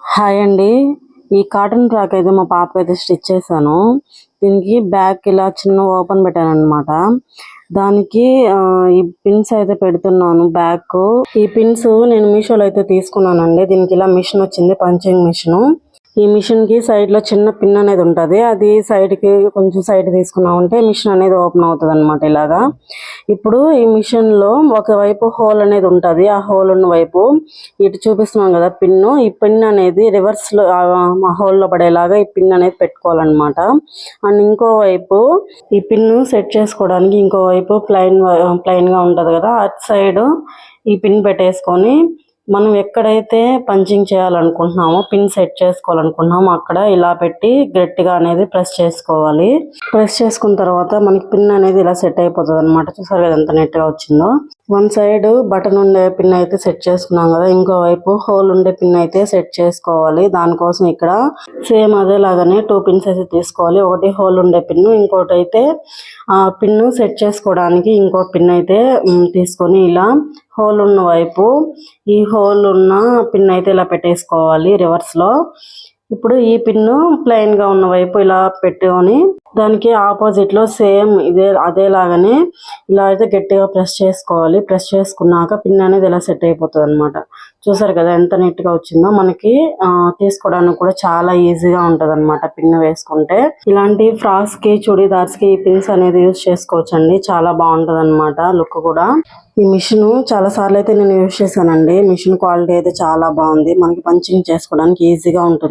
Hi అండి. ఈ cotton frock అయితే మా పాప అయితే స్టిచ్ చేశాను. దీనికి బ్యాక్ ఇలా చిన్న ఓపెన్ పెట్టానన్నమాట. దానికి ఈ పిన్స్ అయితే పెడుతున్నాను బ్యాక్. ఈ పిన్స్ నేను మీషోలో అయితే తీసుకున్నానండి. దీనికి ఇలా మిషన్ వచ్చింది, పంచింగ్ మిషన్. ఈ మిషన్ కి సైడ్ లో చిన్న పిన్ అనేది ఉంటది. అది సైడ్ కి కొంచెం సైడ్ తీసుకున్నామంటే మిషన్ అనేది ఓపెన్ అవుతుంది అనమాట. ఇలాగా ఇప్పుడు ఈ మిషన్ లో ఒకవైపు హోల్ అనేది ఉంటది. ఆ హోల్ ఉన్న వైపు ఇటు చూపిస్తున్నాం కదా పిన్ను, ఈ పిన్ అనేది రివర్స్ లో ఆ హోల్ లో పడేలాగా ఈ పిన్ అనేది పెట్టుకోవాలన్నమాట. అండ్ ఇంకోవైపు ఈ పిన్ సెట్ చేసుకోవడానికి ఇంకోవైపు ప్లైన్ గా ఉంటది కదా, అటు సైడ్ ఈ పిన్ పెట్టేసుకొని మనం ఎక్కడైతే పంచింగ్ చేయాలనుకుంటున్నామో, పిన్ సెట్ చేసుకోవాలనుకుంటున్నామో అక్కడ ఇలా పెట్టి గట్టిగా అనేది ప్రెస్ చేసుకోవాలి. ప్రెస్ చేసుకున్న తర్వాత మనకి పిన్ అనేది ఇలా సెట్ అయిపోతుంది అనమాట. చూసారు కదా ఎంత నీట్ గా వచ్చిందో. వన్ సైడ్ బటన్ ఉండే పిన్ అయితే సెట్ చేసుకున్నాం కదా, ఇంకోవైపు హోల్ ఉండే పిన్ అయితే సెట్ చేసుకోవాలి. దానికోసం ఇక్కడ సేమ్ అదేలాగానే 2 పిన్స్ అయితే తీసుకోవాలి. ఒకటి హోల్ ఉండే పిన్, ఇంకోటి అయితే ఆ పిన్ సెట్ చేసుకోవడానికి ఇంకో పిన్ అయితే తీసుకొని ఇలా హోల్ ఉన్న వైపు ఈ హోల్ ఉన్న పిన్ అయితే ఇలా పెట్టేసుకోవాలి రివర్స్ లో. ఇప్పుడు ఈ పిన్ను ప్లెయిన్ గా ఉన్న వైపు ఇలా పెట్టుకొని దానికి ఆపోజిట్ లో సేమ్ అదేలాగానే ఇలా అయితే గట్టిగా ప్రెస్ చేసుకోవాలి. ప్రెస్ చేసుకున్నాక పిన్ అనేది ఇలా సెట్ అయిపోతుంది అనమాట. చూసారు కదా ఎంత నీట్ గా వచ్చిందో. మనకి తీసుకోవడానికి కూడా చాలా ఈజీగా ఉంటది అనమాట పిన్ వేసుకుంటే. ఇలాంటి ఫ్రాక్స్ కి, చుడీదార్స్ కి ఈ పిన్స్ అనేది యూజ్ చేసుకోవచ్చు అండి. చాలా బాగుంటది అనమాట లుక్ కూడా. ఈ మిషన్ చాలా సార్లు అయితే నేను యూజ్ చేశానండి. మిషన్ క్వాలిటీ అయితే చాలా బాగుంది. మనకి పంచింగ్ చేసుకోవడానికి ఈజీగా ఉంటుంది.